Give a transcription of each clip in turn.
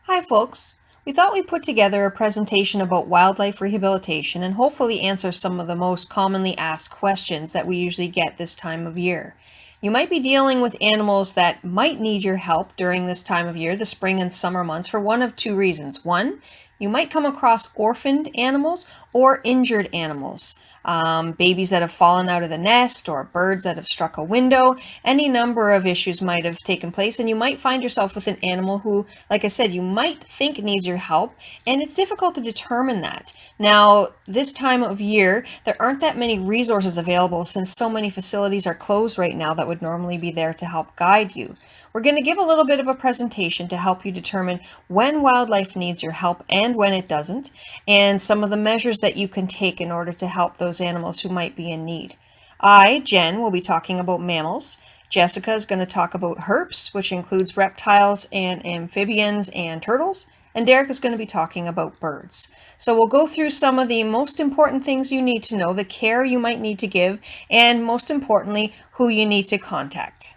Hi folks! We thought we'd put together a presentation about wildlife rehabilitation and hopefully answer some of the most commonly asked questions that we usually get this time of year. You might be dealing with animals that might need your help during this time of year, the spring and summer months, for one of two reasons. One, you might come across orphaned animals or injured animals. Babies that have fallen out of the nest or birds that have struck a window. Any number of issues might have taken place, and you might find yourself with an animal who, like I said, you might think needs your help, and it's difficult to determine that. Now, this time of year, there aren't that many resources available since so many facilities are closed right now that would normally be there to help guide you. We're going to give a little bit of a presentation to help you determine when wildlife needs your help and when it doesn't, and some of the measures that you can take in order to help those animals who might be in need. I, Jen, will be talking about mammals. Jessica is going to talk about herps, which includes reptiles and amphibians and turtles. And Derek is going to be talking about birds. So we'll go through some of the most important things you need to know, the care you might need to give, and most importantly, who you need to contact.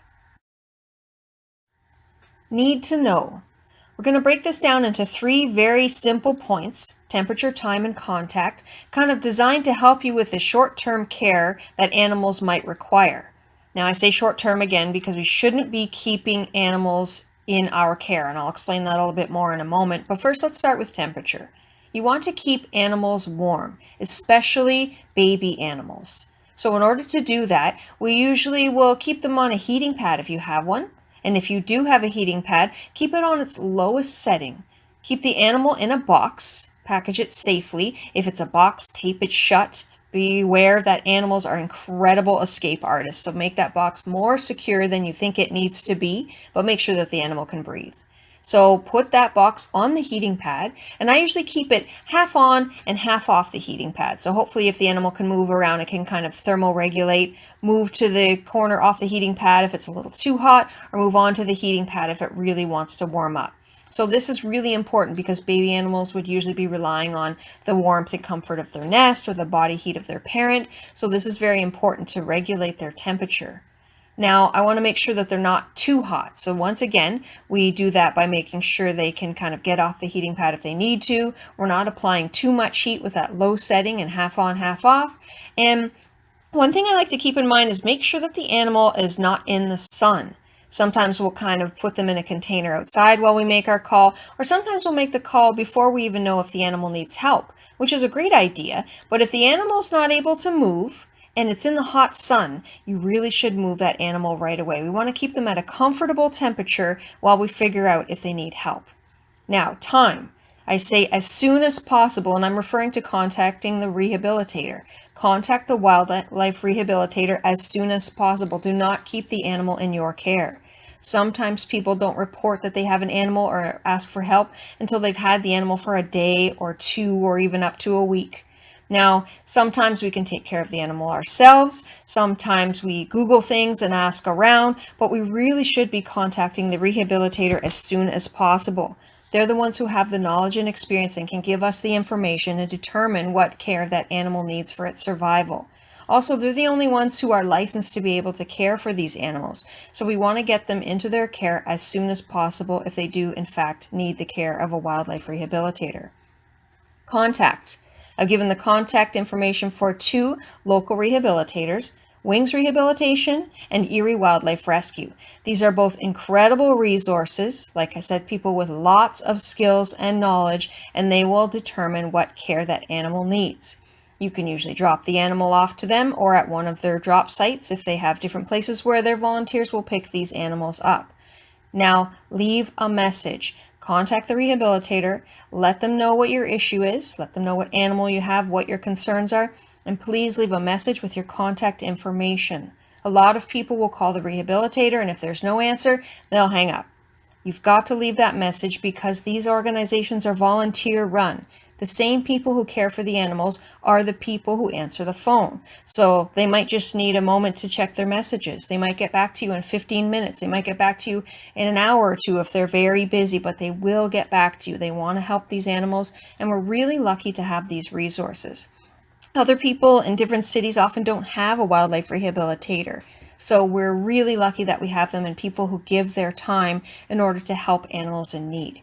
Need to know. We're going to break this down into three very simple points: temperature, time, and contact, kind of designed to help you with the short-term care that animals might require. Now, I say short-term again because we shouldn't be keeping animals in our care, and I'll explain that a little bit more in a moment. But first, let's start with temperature. You want to keep animals warm, especially baby animals. So in order to do that, we usually will keep them on a heating pad if you have one. And if you do have a heating pad, keep it on its lowest setting. Keep the animal in a box, package it safely. If it's a box, tape it shut. Be aware that animals are incredible escape artists, so make that box more secure than you think it needs to be, but make sure that the animal can breathe. So put that box on the heating pad, and I usually keep it half on and half off the heating pad. So hopefully if the animal can move around, it can kind of thermoregulate, move to the corner off the heating pad if it's a little too hot, or move on to the heating pad if it really wants to warm up. So this is really important because baby animals would usually be relying on the warmth and comfort of their nest or the body heat of their parent. So this is very important to regulate their temperature. Now, I want to make sure that they're not too hot. So once again, we do that by making sure they can kind of get off the heating pad if they need to. We're not applying too much heat with that low setting and half on, half off. And one thing I like to keep in mind is make sure that the animal is not in the sun. Sometimes we'll kind of put them in a container outside while we make our call, or sometimes we'll make the call before we even know if the animal needs help, which is a great idea. But if the animal's not able to move, and it's in the hot sun, you really should move that animal right away. We want to keep them at a comfortable temperature while we figure out if they need help. Now, time. I say as soon as possible, and I'm referring to contacting the rehabilitator. Contact the wildlife rehabilitator as soon as possible. Do not keep the animal in your care. Sometimes people don't report that they have an animal or ask for help until they've had the animal for a day or two or even up to a week. Now, sometimes we can take care of the animal ourselves. Sometimes we Google things and ask around, but we really should be contacting the rehabilitator as soon as possible. They're the ones who have the knowledge and experience and can give us the information and determine what care that animal needs for its survival. Also, they're the only ones who are licensed to be able to care for these animals, so we want to get them into their care as soon as possible if they do, in fact, need the care of a wildlife rehabilitator. Contact. I've given the contact information for two local rehabilitators, Wings Rehabilitation and Erie Wildlife Rescue. These are both incredible resources, like I said, people with lots of skills and knowledge, and they will determine what care that animal needs. You can usually drop the animal off to them or at one of their drop sites if they have different places where their volunteers will pick these animals up. Now, leave a message. Contact the rehabilitator, let them know what your issue is, let them know what animal you have, what your concerns are, and please leave a message with your contact information. A lot of people will call the rehabilitator, and if there's no answer, they'll hang up. You've got to leave that message because these organizations are volunteer run. The same people who care for the animals are the people who answer the phone. So they might just need a moment to check their messages. They might get back to you in 15 minutes. They might get back to you in an hour or two if they're very busy, but they will get back to you. They want to help these animals, and we're really lucky to have these resources. Other people in different cities often don't have a wildlife rehabilitator. So we're really lucky that we have them and people who give their time in order to help animals in need.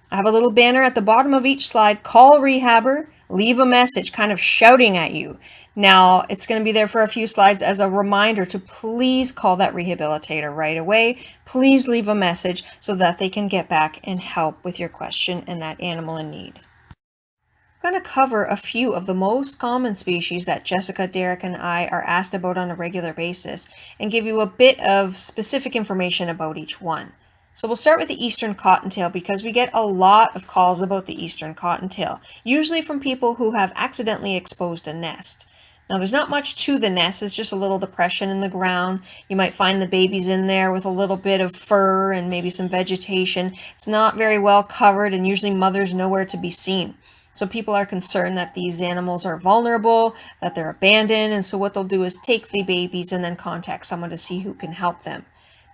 I have a little banner at the bottom of each slide, call Rehabber, leave a message, kind of shouting at you. Now, it's going to be there for a few slides as a reminder to please call that rehabilitator right away. Please leave a message so that they can get back and help with your question and that animal in need. I'm going to cover a few of the most common species that Jessica, Derek, and I are asked about on a regular basis and give you a bit of specific information about each one. So we'll start with the eastern cottontail because we get a lot of calls about the eastern cottontail, usually from people who have accidentally exposed a nest. Now there's not much to the nest, it's just a little depression in the ground. You might find the babies in there with a little bit of fur and maybe some vegetation. It's not very well covered and usually mothers nowhere to be seen. So people are concerned that these animals are vulnerable, that they're abandoned, and so what they'll do is take the babies and then contact someone to see who can help them.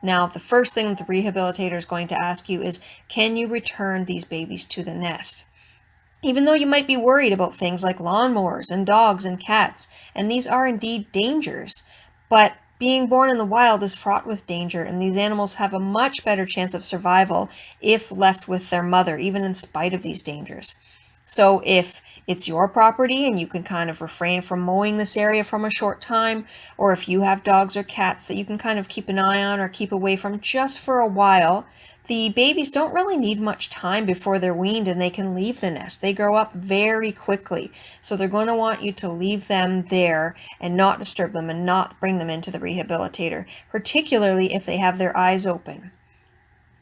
Now, the first thing the rehabilitator is going to ask you is, can you return these babies to the nest? Even though you might be worried about things like lawnmowers and dogs and cats, and these are indeed dangers, but being born in the wild is fraught with danger, and these animals have a much better chance of survival if left with their mother, even in spite of these dangers. So if it's your property and you can kind of refrain from mowing this area from a short time, or if you have dogs or cats that you can kind of keep an eye on or keep away from just for a while, the babies don't really need much time before they're weaned and they can leave the nest. They grow up very quickly. So they're going to want you to leave them there and not disturb them and not bring them into the rehabilitator, particularly if they have their eyes open.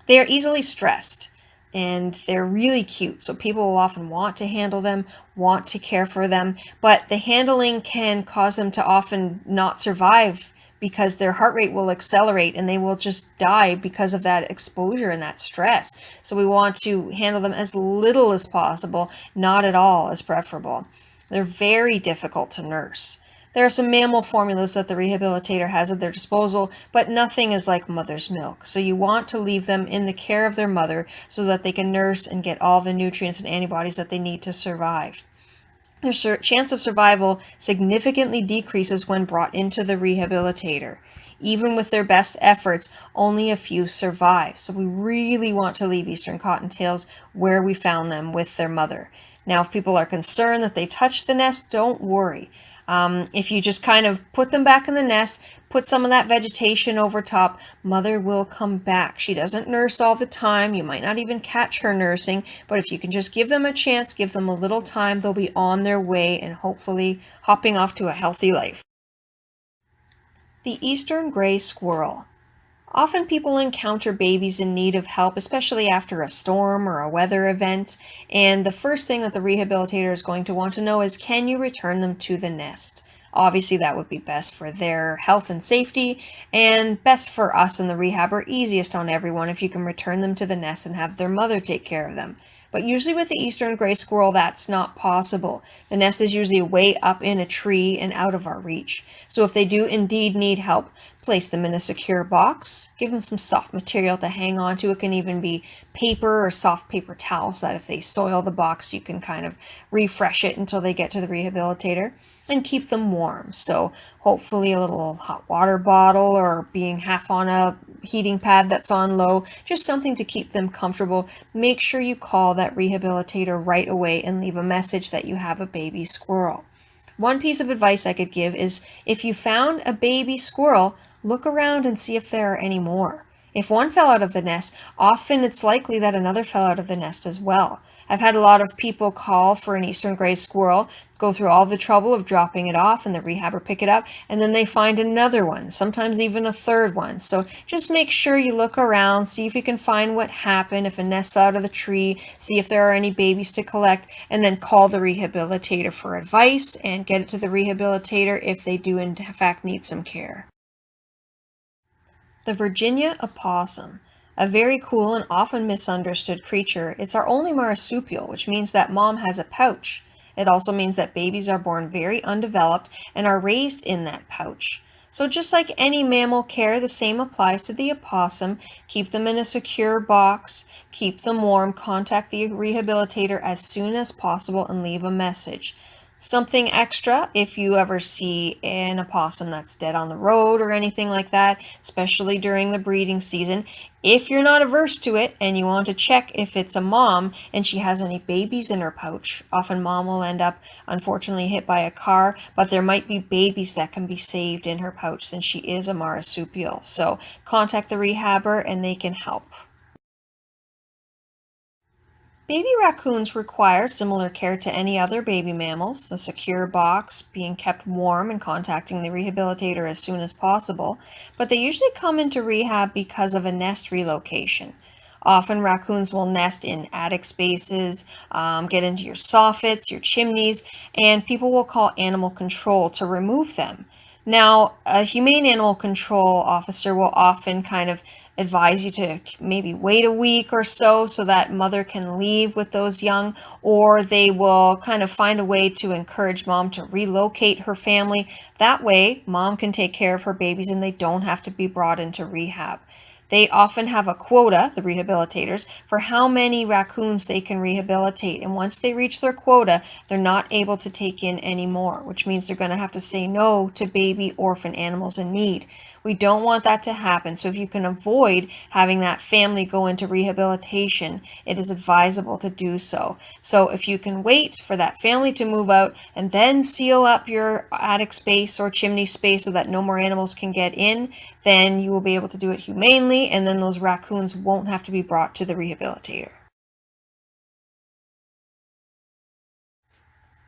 They are easily stressed and they're really cute, so people will often want to handle them, want to care for them, but the handling can cause them to often not survive because their heart rate will accelerate and they will just die because of that exposure and that stress. So we want to handle them as little as possible, not at all as preferable. They're very difficult to nurse. There are some mammal formulas that the rehabilitator has at their disposal, but nothing is like mother's milk. So you want to leave them in the care of their mother so that they can nurse and get all the nutrients and antibodies that they need to survive. Their chance of survival significantly decreases when brought into the rehabilitator. Even with their best efforts, only a few survive. So we really want to leave eastern cottontails where we found them with their mother. Now, if people are concerned that they touched the nest, don't worry. If you just kind of put them back in the nest, put some of that vegetation over top, mother will come back. She doesn't nurse all the time. You might not even catch her nursing, but if you can just give them a chance, give them a little time, they'll be on their way and hopefully hopping off to a healthy life. The eastern gray squirrel. Often people encounter babies in need of help, especially after a storm or a weather event, and the first thing that the rehabilitator is going to want to know is, can you return them to the nest? Obviously, that would be best for their health and safety, and best for us in the rehab, or easiest on everyone if you can return them to the nest and have their mother take care of them. But usually with the eastern gray squirrel, that's not possible. The nest is usually way up in a tree and out of our reach. So if they do indeed need help, place them in a secure box, give them some soft material to hang on to. It can even be paper or soft paper towels that if they soil the box, you can kind of refresh it until they get to the rehabilitator, and keep them warm. So hopefully a little hot water bottle or being half on a heating pad that's on low, just something to keep them comfortable. Make sure you call that rehabilitator right away and leave a message that you have a baby squirrel. One piece of advice I could give is, if you found a baby squirrel, look around and see if there are any more. If one fell out of the nest, often it's likely that another fell out of the nest as well. I've had a lot of people call for an eastern gray squirrel, go through all the trouble of dropping it off and the rehabber pick it up, and then they find another one, sometimes even a third one. So just make sure you look around, see if you can find what happened, if a nest fell out of the tree, see if there are any babies to collect, and then call the rehabilitator for advice and get it to the rehabilitator if they do in fact need some care. The Virginia opossum, a very cool and often misunderstood creature. It's our only marsupial, which means that mom has a pouch. It also means that babies are born very undeveloped and are raised in that pouch. So just like any mammal care, the same applies to the opossum. Keep them in a secure box, keep them warm, contact the rehabilitator as soon as possible, and leave a message. Something extra if you ever see an opossum that's dead on the road or anything like that, especially during the breeding season. If you're not averse to it and you want to check if it's a mom and she has any babies in her pouch, often mom will end up unfortunately hit by a car, but there might be babies that can be saved in her pouch since she is a marsupial. So contact the rehabber and they can help. Baby raccoons require similar care to any other baby mammals, a secure box, being kept warm, and contacting the rehabilitator as soon as possible, but they usually come into rehab because of a nest relocation. Often raccoons will nest in attic spaces, get into your soffits, your chimneys, and people will call animal control to remove them. Now, a humane animal control officer will often kind of advise you to maybe wait a week or so that mother can leave with those young, or they will kind of find a way to encourage mom to relocate her family. That way, mom can take care of her babies and they don't have to be brought into rehab. They often have a quota, the rehabilitators, for how many raccoons they can rehabilitate. And once they reach their quota, they're not able to take in any more, which means they're going to have to say no to baby orphan animals in need. We don't want that to happen. So if you can avoid having that family go into rehabilitation, it is advisable to do so. So if you can wait for that family to move out and then seal up your attic space or chimney space so that no more animals can get in, then you will be able to do it humanely, and then those raccoons won't have to be brought to the rehabilitator.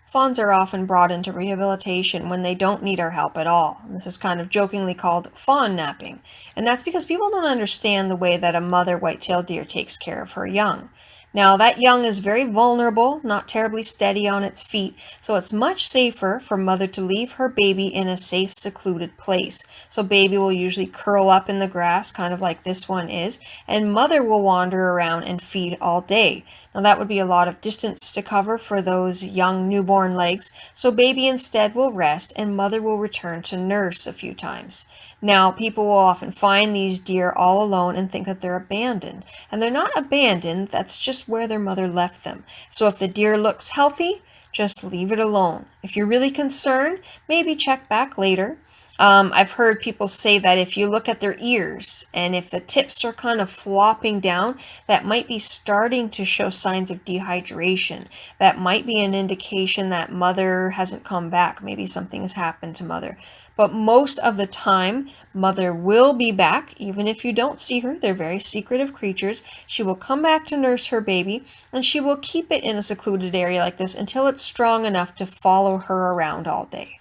Fawns are often brought into rehabilitation when they don't need our help at all. This is kind of jokingly called fawn napping, and that's because people don't understand the way that a mother white-tailed deer takes care of her young. Now, that young is very vulnerable, not terribly steady on its feet, so it's much safer for mother to leave her baby in a safe, secluded place. So baby will usually curl up in the grass, kind of like this one is, and mother will wander around and feed all day. Now that would be a lot of distance to cover for those young newborn legs, so baby instead will rest and mother will return to nurse a few times. Now, people will often find these deer all alone and think that they're abandoned. And they're not abandoned, that's just where their mother left them. So if the deer looks healthy, just leave it alone. If you're really concerned, maybe check back later. I've heard people say that if you look at their ears and if the tips are kind of flopping down, that might be starting to show signs of dehydration. That might be an indication that mother hasn't come back. Maybe something has happened to mother. But most of the time, mother will be back, even if you don't see her. They're very secretive creatures. She will come back to nurse her baby, and she will keep it in a secluded area like this until it's strong enough to follow her around all day.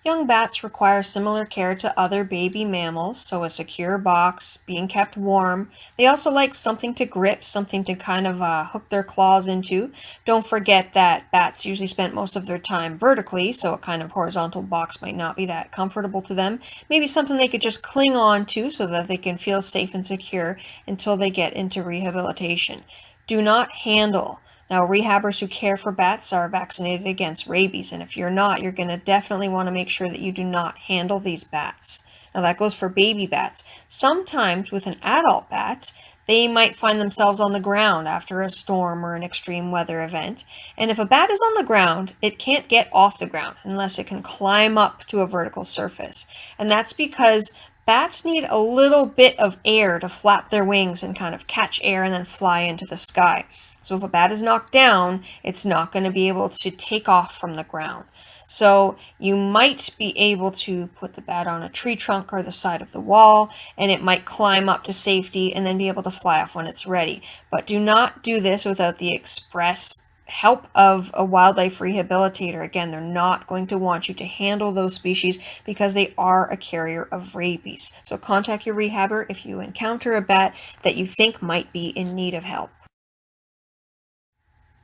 Young bats require similar care to other baby mammals, so a secure box, being kept warm. They also like something to grip, something to kind of hook their claws into. Don't forget that bats usually spend most of their time vertically, so a kind of horizontal box might not be that comfortable to them. Maybe something they could just cling on to so that they can feel safe and secure until they get into rehabilitation. Do not handle. Now, rehabbers who care for bats are vaccinated against rabies, and if you're not, you're going to definitely want to make sure that you do not handle these bats. Now, that goes for baby bats. Sometimes with an adult bat, they might find themselves on the ground after a storm or an extreme weather event. And if a bat is on the ground, it can't get off the ground unless it can climb up to a vertical surface. And that's because bats need a little bit of air to flap their wings and kind of catch air and then fly into the sky. So if a bat is knocked down, it's not going to be able to take off from the ground. So you might be able to put the bat on a tree trunk or the side of the wall, and it might climb up to safety and then be able to fly off when it's ready. But do not do this without the express help of a wildlife rehabilitator. Again, they're not going to want you to handle those species because they are a carrier of rabies. So contact your rehabber if you encounter a bat that you think might be in need of help.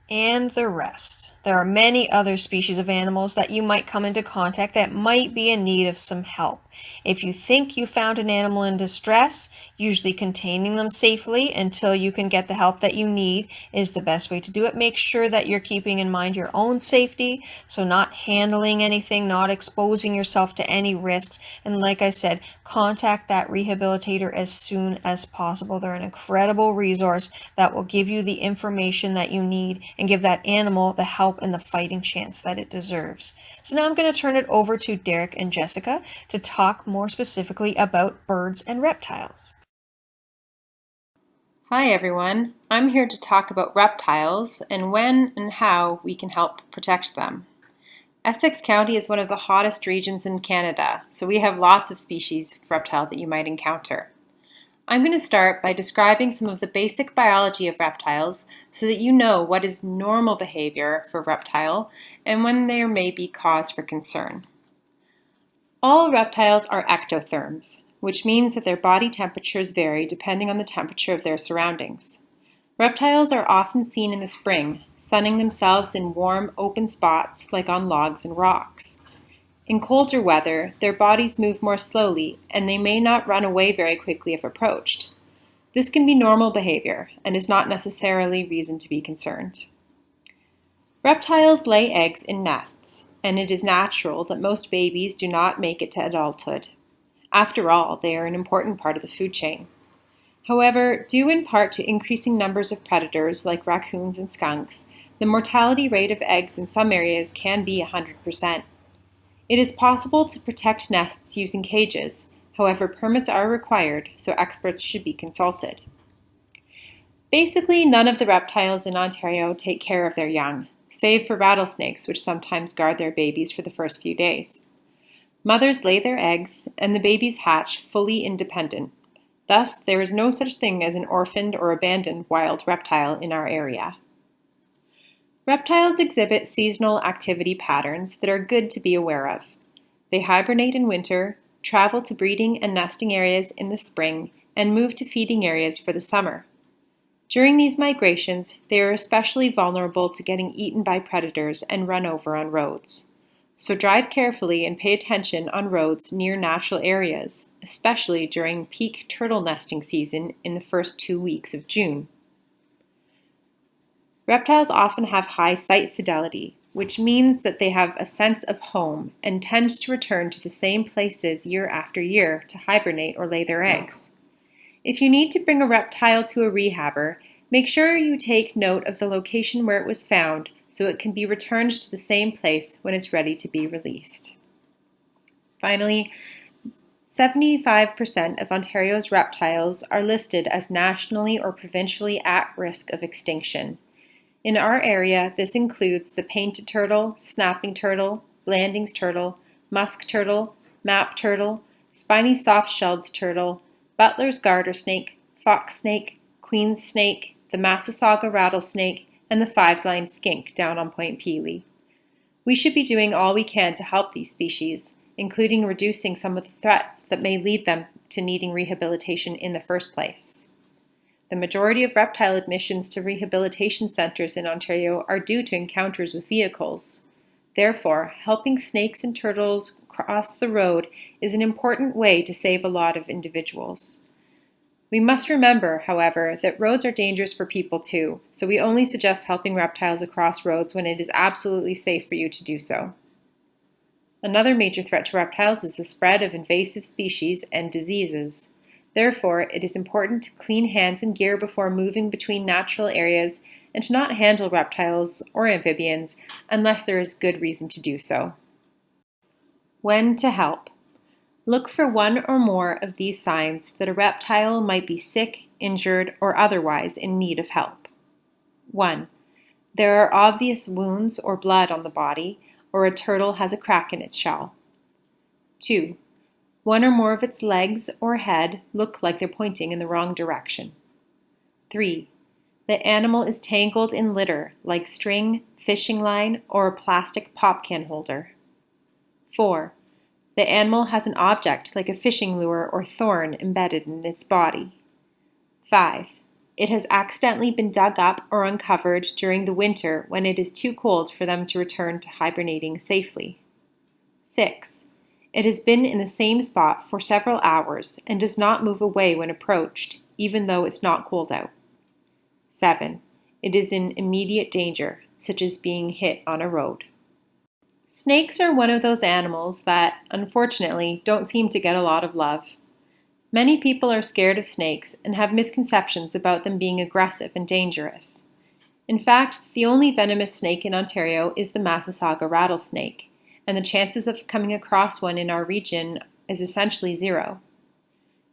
And the rest. There are many other species of animals that you might come into contact that might be in need of some help. If you think you found an animal in distress, usually containing them safely until you can get the help that you need is the best way to do it. Make sure that you're keeping in mind your own safety, so not handling anything, not exposing yourself to any risks. And like I said, contact that rehabilitator as soon as possible. They're an incredible resource that will give you the information that you need and give that animal the help and the fighting chance that it deserves. So now I'm going to turn it over to Derek and Jessica to talk more specifically about birds and reptiles. Hi everyone, I'm here to talk about reptiles and when and how we can help protect them. Essex County is one of the hottest regions in Canada, so we have lots of species of reptile that you might encounter. I'm going to start by describing some of the basic biology of reptiles so that you know what is normal behavior for a reptile and when there may be cause for concern. All reptiles are ectotherms, which means that their body temperatures vary depending on the temperature of their surroundings. Reptiles are often seen in the spring, sunning themselves in warm, open spots like on logs and rocks. In colder weather, their bodies move more slowly and they may not run away very quickly if approached. This can be normal behavior and is not necessarily reason to be concerned. Reptiles lay eggs in nests, and it is natural that most babies do not make it to adulthood. After all, they are an important part of the food chain. However, due in part to increasing numbers of predators like raccoons and skunks, the mortality rate of eggs in some areas can be 100%. It is possible to protect nests using cages, however permits are required, so experts should be consulted. Basically, none of the reptiles in Ontario take care of their young, save for rattlesnakes, which sometimes guard their babies for the first few days. Mothers lay their eggs, and the babies hatch fully independent. Thus, there is no such thing as an orphaned or abandoned wild reptile in our area. Reptiles exhibit seasonal activity patterns that are good to be aware of. They hibernate in winter, travel to breeding and nesting areas in the spring, and move to feeding areas for the summer. During these migrations, they are especially vulnerable to getting eaten by predators and run over on roads. So drive carefully and pay attention on roads near natural areas, especially during peak turtle nesting season in the first 2 weeks of June. Reptiles often have high site fidelity, which means that they have a sense of home and tend to return to the same places year after year to hibernate or lay their eggs. If you need to bring a reptile to a rehabber, make sure you take note of the location where it was found so it can be returned to the same place when it's ready to be released. Finally, 75% of Ontario's reptiles are listed as nationally or provincially at risk of extinction. In our area, this includes the painted turtle, snapping turtle, Blanding's turtle, musk turtle, map turtle, spiny soft-shelled turtle, Butler's garter snake, fox snake, queen's snake, the Massasauga rattlesnake, and the five-lined skink down on Point Pelee. We should be doing all we can to help these species, including reducing some of the threats that may lead them to needing rehabilitation in the first place. The majority of reptile admissions to rehabilitation centres in Ontario are due to encounters with vehicles. Therefore, helping snakes and turtles cross the road is an important way to save a lot of individuals. We must remember, however, that roads are dangerous for people too, so we only suggest helping reptiles across roads when it is absolutely safe for you to do so. Another major threat to reptiles is the spread of invasive species and diseases. Therefore, it is important to clean hands and gear before moving between natural areas and to not handle reptiles or amphibians unless there is good reason to do so. When to help. Look for one or more of these signs that a reptile might be sick, injured, or otherwise in need of help. 1. There are obvious wounds or blood on the body, or a turtle has a crack in its shell. 2. One or more of its legs or head look like they're pointing in the wrong direction. 3. The animal is tangled in litter like string, fishing line, or a plastic pop can holder. 4. The animal has an object like a fishing lure or thorn embedded in its body. 5. It has accidentally been dug up or uncovered during the winter when it is too cold for them to return to hibernating safely. 6. It has been in the same spot for several hours and does not move away when approached, even though it's not cold out. 7. It is in immediate danger, such as being hit on a road. Snakes are one of those animals that, unfortunately, don't seem to get a lot of love. Many people are scared of snakes and have misconceptions about them being aggressive and dangerous. In fact, the only venomous snake in Ontario is the Massasauga rattlesnake, and the chances of coming across one in our region is essentially zero.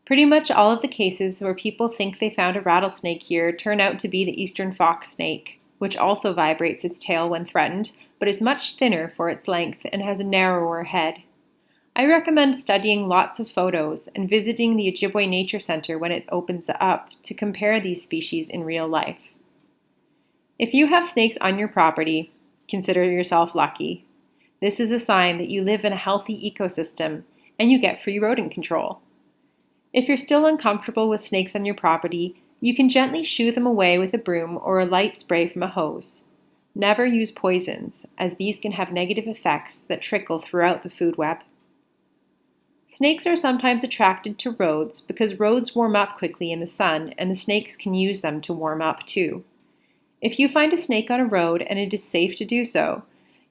Pretty much all of the cases where people think they found a rattlesnake here turn out to be the eastern fox snake, which also vibrates its tail when threatened, but is much thinner for its length and has a narrower head. I recommend studying lots of photos and visiting the Ojibwe Nature Center when it opens up to compare these species in real life. If you have snakes on your property, consider yourself lucky. This is a sign that you live in a healthy ecosystem and you get free rodent control. If you're still uncomfortable with snakes on your property, you can gently shoo them away with a broom or a light spray from a hose. Never use poisons, as these can have negative effects that trickle throughout the food web. Snakes are sometimes attracted to roads because roads warm up quickly in the sun and the snakes can use them to warm up too. If you find a snake on a road and it is safe to do so,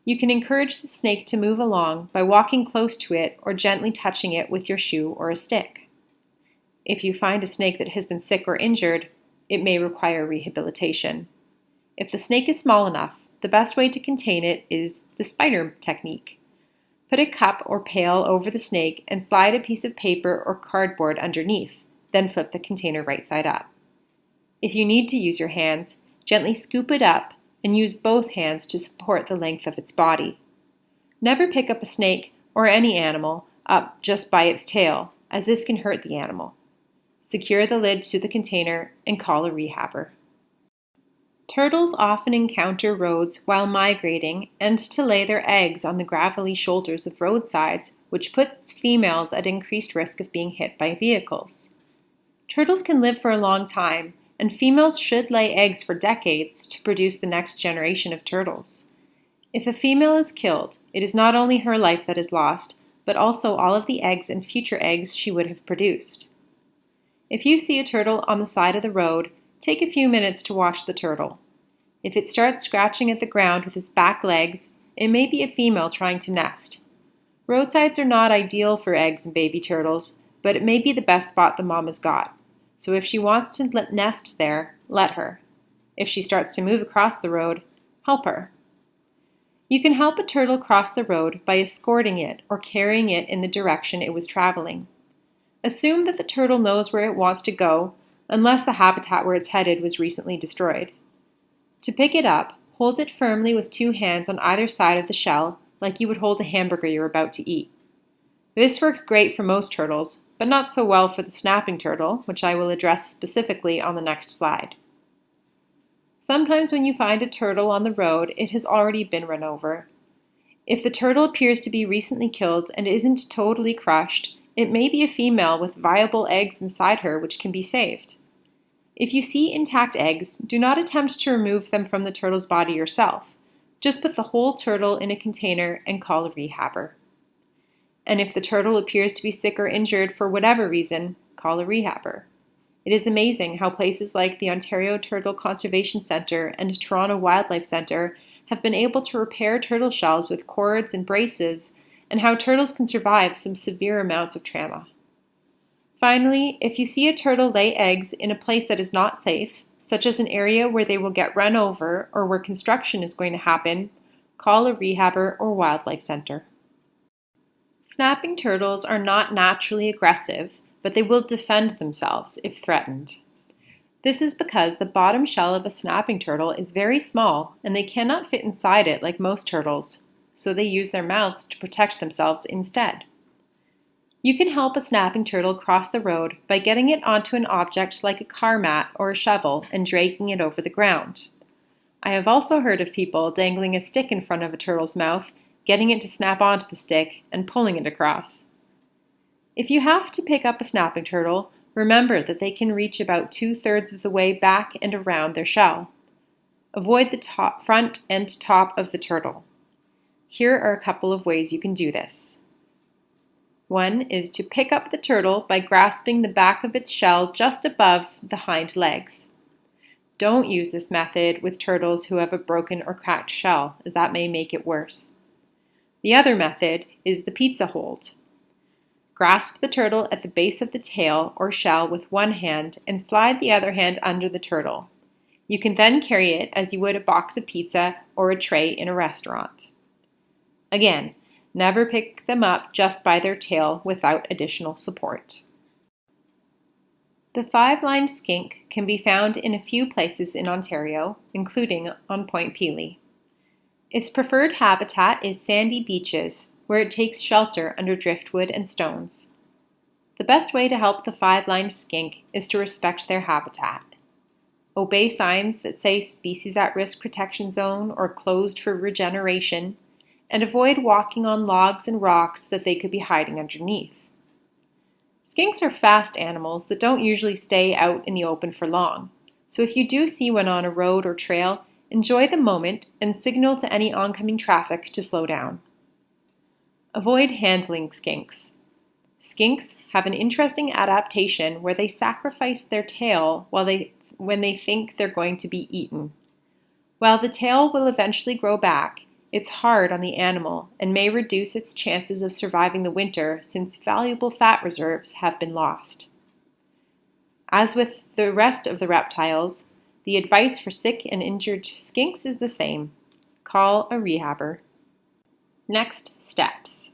you can encourage the snake to move along by walking close to it or gently touching it with your shoe or a stick. If you find a snake that has been sick or injured, it may require rehabilitation. If the snake is small enough, the best way to contain it is the spider technique. Put a cup or pail over the snake and slide a piece of paper or cardboard underneath, then flip the container right side up. If you need to use your hands, gently scoop it up and use both hands to support the length of its body. Never pick up a snake or any animal up just by its tail, as this can hurt the animal. Secure the lid to the container and call a rehabber. Turtles often encounter roads while migrating and to lay their eggs on the gravelly shoulders of roadsides, which puts females at increased risk of being hit by vehicles. Turtles can live for a long time, and females should lay eggs for decades to produce the next generation of turtles. If a female is killed, it is not only her life that is lost, but also all of the eggs and future eggs she would have produced. If you see a turtle on the side of the road, take a few minutes to watch the turtle. If it starts scratching at the ground with its back legs, it may be a female trying to nest. Roadsides are not ideal for eggs and baby turtles, but it may be the best spot the mom has got. So if she wants to nest there, let her. If she starts to move across the road, help her. You can help a turtle cross the road by escorting it or carrying it in the direction it was traveling. Assume that the turtle knows where it wants to go, unless the habitat where it's headed was recently destroyed. To pick it up, hold it firmly with two hands on either side of the shell, like you would hold a hamburger you're about to eat. This works great for most turtles, but not so well for the snapping turtle, which I will address specifically on the next slide. Sometimes when you find a turtle on the road, it has already been run over. If the turtle appears to be recently killed and isn't totally crushed, it may be a female with viable eggs inside her which can be saved. If you see intact eggs, do not attempt to remove them from the turtle's body yourself. Just put the whole turtle in a container and call a rehabber. And if the turtle appears to be sick or injured for whatever reason, call a rehabber. It is amazing how places like the Ontario Turtle Conservation Centre and Toronto Wildlife Centre have been able to repair turtle shells with cords and braces, and how turtles can survive some severe amounts of trauma. Finally, if you see a turtle lay eggs in a place that is not safe, such as an area where they will get run over or where construction is going to happen, call a rehabber or wildlife center. Snapping turtles are not naturally aggressive, but they will defend themselves if threatened. This is because the bottom shell of a snapping turtle is very small and they cannot fit inside it like most turtles, so they use their mouths to protect themselves instead. You can help a snapping turtle cross the road by getting it onto an object like a car mat or a shovel and dragging it over the ground. I have also heard of people dangling a stick in front of a turtle's mouth, getting it to snap onto the stick, and pulling it across. If you have to pick up a snapping turtle, remember that they can reach about 2/3 of the way back and around their shell. Avoid the front and top of the turtle. Here are a couple of ways you can do this. One is to pick up the turtle by grasping the back of its shell just above the hind legs. Don't use this method with turtles who have a broken or cracked shell, as that may make it worse. The other method is the pizza hold. Grasp the turtle at the base of the tail or shell with one hand and slide the other hand under the turtle. You can then carry it as you would a box of pizza or a tray in a restaurant. Again, never pick them up just by their tail without additional support. The five-lined skink can be found in a few places in Ontario, including on Point Pelee. Its preferred habitat is sandy beaches, where it takes shelter under driftwood and stones. The best way to help the five-lined skink is to respect their habitat. Obey signs that say species at risk protection zone or closed for regeneration, and avoid walking on logs and rocks that they could be hiding underneath. Skinks are fast animals that don't usually stay out in the open for long, so if you do see one on a road or trail, enjoy the moment and signal to any oncoming traffic to slow down. Avoid handling skinks. Skinks have an interesting adaptation where they sacrifice their tail when they think they're going to be eaten. While the tail will eventually grow back, it's hard on the animal and may reduce its chances of surviving the winter since valuable fat reserves have been lost. As with the rest of the reptiles, the advice for sick and injured skinks is the same. Call a rehabber. Next steps.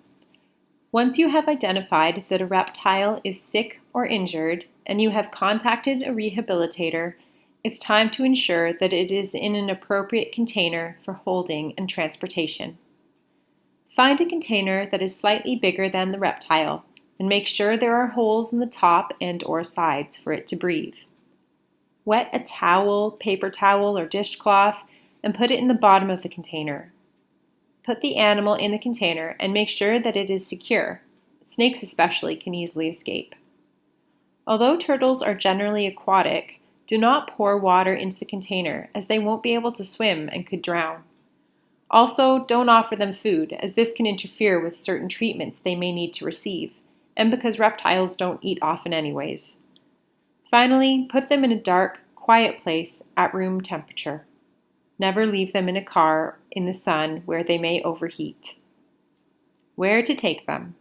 Once you have identified that a reptile is sick or injured and you have contacted a rehabilitator, it's time to ensure that it is in an appropriate container for holding and transportation. Find a container that is slightly bigger than the reptile and make sure there are holes in the top and/or sides for it to breathe. Wet a towel, paper towel, or dishcloth and put it in the bottom of the container. Put the animal in the container and make sure that it is secure. Snakes especially can easily escape. Although turtles are generally aquatic, do not pour water into the container as they won't be able to swim and could drown. Also, don't offer them food as this can interfere with certain treatments they may need to receive, and because reptiles don't eat often anyways. Finally, put them in a dark, quiet place at room temperature. Never leave them in a car in the sun where they may overheat. Where to take them?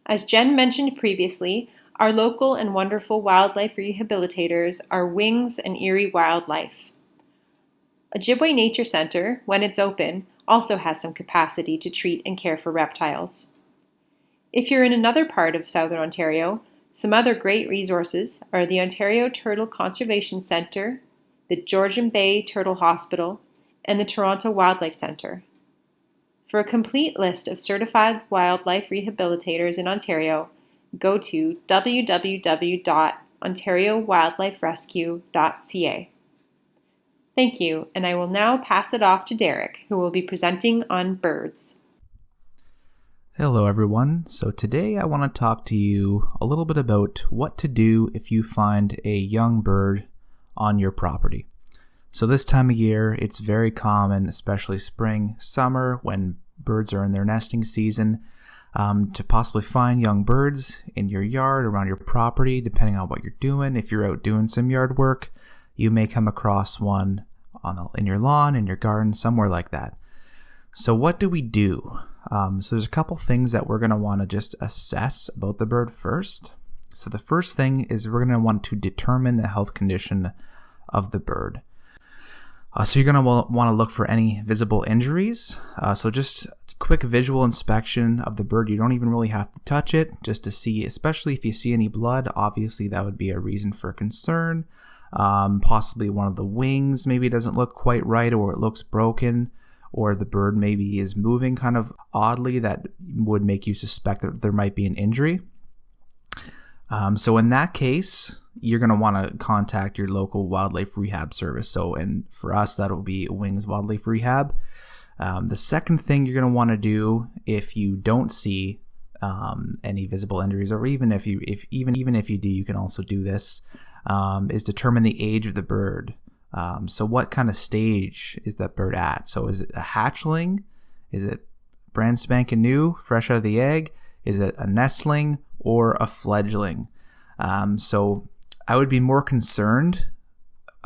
As Jen mentioned previously, our local and wonderful wildlife rehabilitators are Wings and Erie Wildlife. Ojibwe Nature Center, when it's open, also has some capacity to treat and care for reptiles. If you're in another part of Southern Ontario, some other great resources are the Ontario Turtle Conservation Centre, the Georgian Bay Turtle Hospital, and the Toronto Wildlife Centre. For a complete list of certified wildlife rehabilitators in Ontario, go to www.ontariowildliferescue.ca. Thank you, and I will now pass it off to Derek, who will be presenting on birds. Hello everyone. So today I want to talk to you a little bit about what to do if you find a young bird on your property. So this time of year, it's very common, especially spring, summer, when birds are in their nesting season, to possibly find young birds in your yard, around your property, depending on what you're doing. If you're out doing some yard work, you may come across one in your lawn, in your garden, somewhere like that. So what do we do? So there's a couple things that we're going to want to just assess about the bird first. So the first thing is we're going to want to determine the health condition of the bird. So you're going to want to look for any visible injuries. So just a quick visual inspection of the bird. You don't even really have to touch it just to see, especially if you see any blood, obviously that would be a reason for concern. Possibly one of the wings maybe doesn't look quite right, or it looks broken, or the bird maybe is moving kind of oddly that would make you suspect that there might be an injury. So in that case, you're going to want to contact your local wildlife rehab service. So, and for us, that'll be Wings Wildlife Rehab. The second thing you're going to want to do if you don't see any visible injuries, or even if you do, you can also do this, is determine the age of the bird. So what kind of stage is that bird at? So is it a hatchling? Is it brand spanking new, fresh out of the egg? Is it a nestling or a fledgling? So I would be more concerned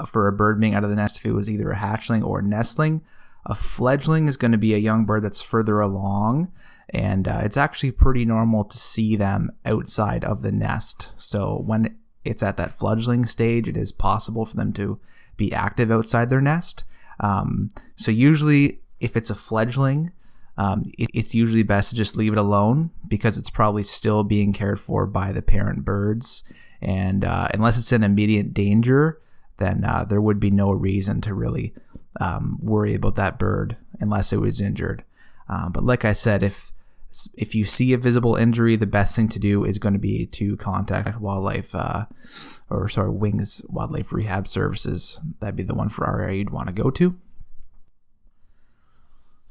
for a bird being out of the nest if it was either a hatchling or a nestling. A fledgling is going to be a young bird that's further along, and it's actually pretty normal to see them outside of the nest. So when it's at that fledgling stage, it is possible for them to be active outside their nest. So usually if it's a fledgling, it's usually best to just leave it alone because it's probably still being cared for by the parent birds. And unless it's in immediate danger, then there would be no reason to really worry about that bird unless it was injured. But like I said, if you see a visible injury, the best thing to do is going to be to contact Wings Wildlife Rehab Services. That'd be the one for our area you'd want to go to.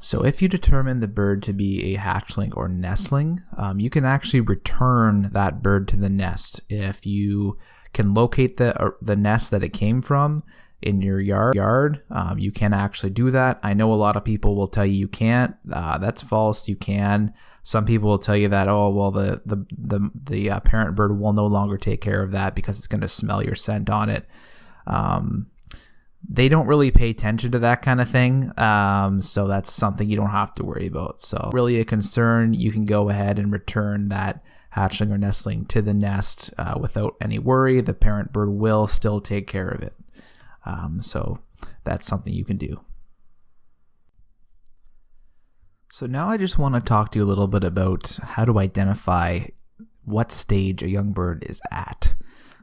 So if you determine the bird to be a hatchling or nestling, you can actually return that bird to the nest. If you can locate the nest that it came from in your yard, you can actually do that. I know a lot of people will tell you can't. That's false. You can. Some people will tell you that, oh, well, the parent bird will no longer take care of that because it's going to smell your scent on it. They don't really pay attention to that kind of thing, so that's something you don't have to worry about. So really a concern, you can go ahead and return that hatchling or nestling to the nest without any worry. The parent bird will still take care of it. So that's something you can do. So now I just want to talk to you a little bit about how to identify what stage a young bird is at.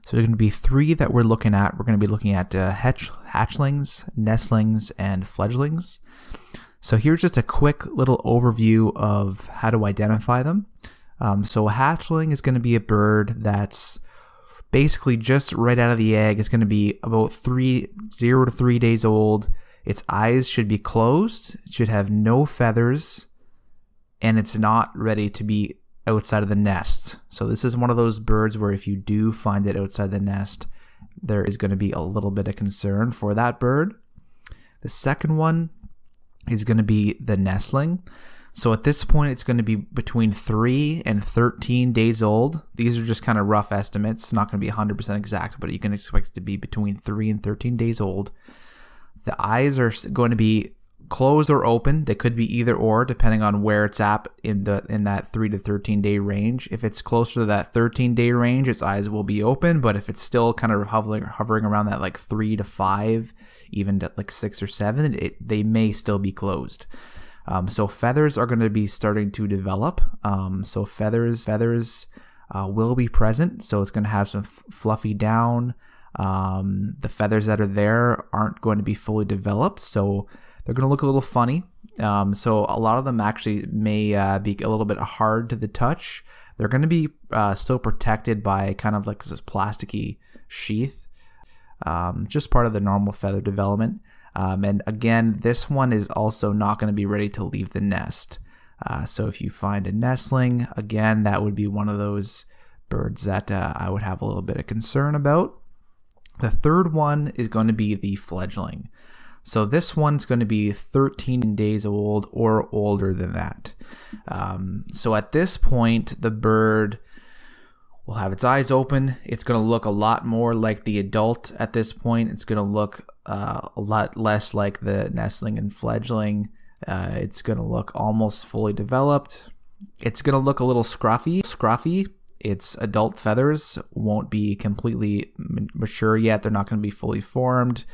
So there are going to be three that we're looking at. We're going to be looking at hatchlings, nestlings, and fledglings. So here's just a quick little overview of how to identify them. So a hatchling is going to be a bird that's basically just right out of the egg. It's going to be about 0 to 3 days old. Its eyes should be closed. It should have no feathers, and it's not ready to be outside of the nest. So this is one of those birds where if you do find it outside the nest, there is going to be a little bit of concern for that bird. The second one is going to be the nestling. So at this point, it's going to be between 3 and 13 days old. These are just kind of rough estimates, not going to be 100% exact, but you can expect it to be between 3 and 13 days old. The eyes are going to be closed or open. They could be either or, depending on where it's at in that 3 to 13 day range. If it's closer to that 13 day range, its eyes will be open. But if it's still kind of hovering around that like 3 to 5, even to like 6 or 7, they may still be closed. So feathers are going to be starting to develop. So feathers will be present. So it's going to have some fluffy down. The feathers that are there aren't going to be fully developed, so they're going to look a little funny. So a lot of them actually may be a little bit hard to the touch. They're going to be still protected by kind of like this plasticky sheath, just part of the normal feather development. And again, this one is also not going to be ready to leave the nest. So if you find a nestling, again, that would be one of those birds that I would have a little bit of concern about. The third one is going to be the fledgling. So this one's going to be 13 days old or older than that. So at this point, the bird will have its eyes open. It's going to look a lot more like the adult at this point. It's going to look a lot less like the nestling and fledgling. It's going to look almost fully developed. It's going to look a little scruffy. Its adult feathers won't be completely mature yet. They're not going to be fully formed.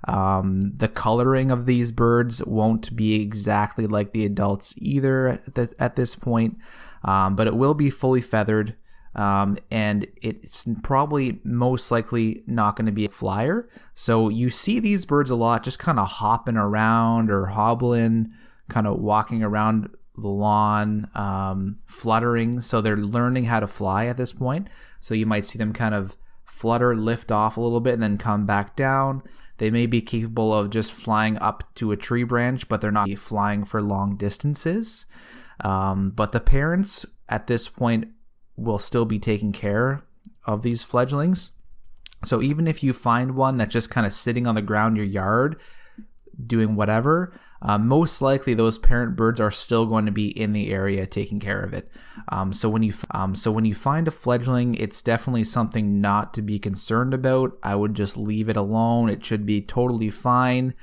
The coloring of these birds won't be exactly like the adults either at this point, but it will be fully feathered, and it's probably most likely not going to be a flyer. So you see these birds a lot just kind of hopping around or hobbling, kind of walking around the lawn, fluttering. So they're learning how to fly at this point. So you might see them kind of flutter, lift off a little bit, and then come back down. They may be capable of just flying up to a tree branch, but they're not flying for long distances. But the parents at this point will still be taking care of these fledglings. So even if you find one that's just kind of sitting on the ground in your yard, doing whatever, most likely those parent birds are still going to be in the area taking care of it. So when you find a fledgling, it's definitely something not to be concerned about. I would just leave it alone. It should be totally fine.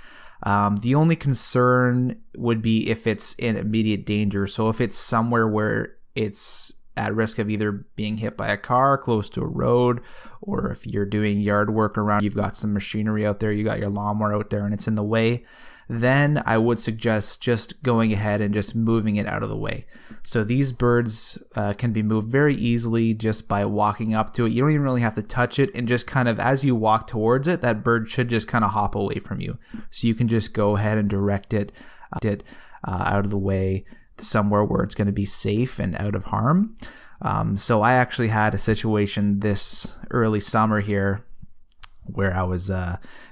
The only concern would be if it's in immediate danger. So if it's somewhere where it's at risk of either being hit by a car close to a road, or if you're doing yard work around, you've got some machinery out there, you got your lawnmower out there and it's in the way, then I would suggest just going ahead and just moving it out of the way. So these birds can be moved very easily just by walking up to it. You don't even really have to touch it, and just kind of as you walk towards it, that bird should just kind of hop away from you. So you can just go ahead and direct it out of the way somewhere where it's going to be safe and out of harm. So I actually had a situation this early summer here where I was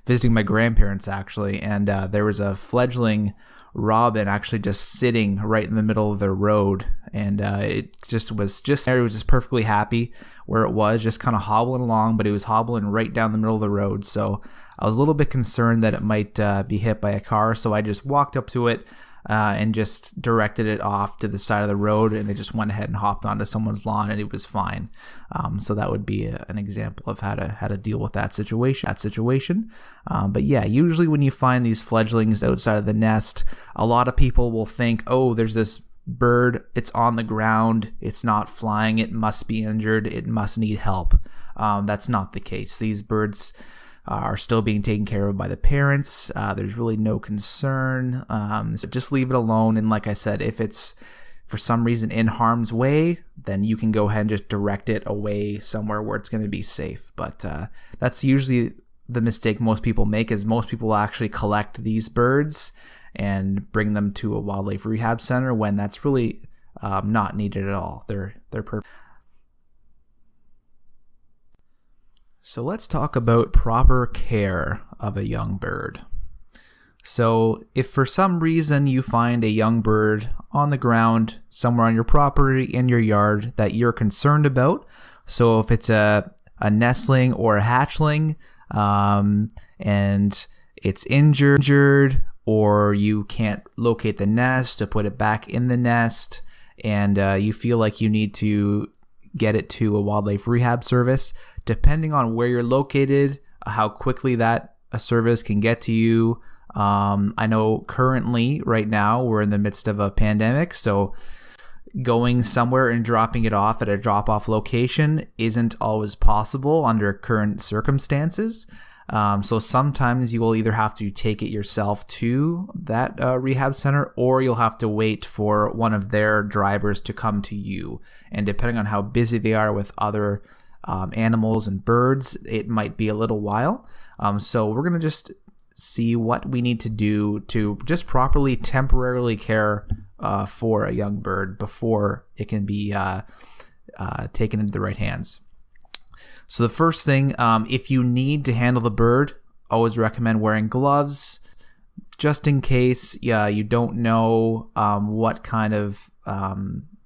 visiting my grandparents actually, and there was a fledgling robin actually just sitting right in the middle of the road, and it was just perfectly happy where it was, just kind of hobbling along, but it was hobbling right down the middle of the road. So I was a little bit concerned that it might be hit by a car, so I just walked up to it and just directed it off to the side of the road, and it just went ahead and hopped onto someone's lawn, and it was fine. So that would be an example of how to deal with that situation. But yeah, usually when you find these fledglings outside of the nest, a lot of people will think, oh, there's this bird, it's on the ground, it's not flying, it must be injured, it must need help. That's not the case. These birds are still being taken care of by the parents. There's really no concern. So just leave it alone. And like I said, if it's for some reason in harm's way, then you can go ahead and just direct it away somewhere where it's going to be safe. But that's usually the mistake most people make, is most people actually collect these birds and bring them to a wildlife rehab center when that's really not needed at all. They're perfect. So let's talk about proper care of a young bird. So if for some reason you find a young bird on the ground somewhere on your property, in your yard, that you're concerned about, so if it's a nestling or a hatchling and it's injured, or you can't locate the nest to put it back in the nest, and you feel like you need to get it to a wildlife rehab service, depending on where you're located, how quickly that a service can get to you. I know currently, right now, we're in the midst of a pandemic, so going somewhere and dropping it off at a drop-off location isn't always possible under current circumstances. So sometimes you will either have to take it yourself to that rehab center, or you'll have to wait for one of their drivers to come to you. And depending on how busy they are with other animals and birds, it might be a little while. So we're going to just see what we need to do to just properly temporarily care for a young bird before it can be taken into the right hands. So the first thing, if you need to handle the bird, always recommend wearing gloves, just in case you don't know what kind of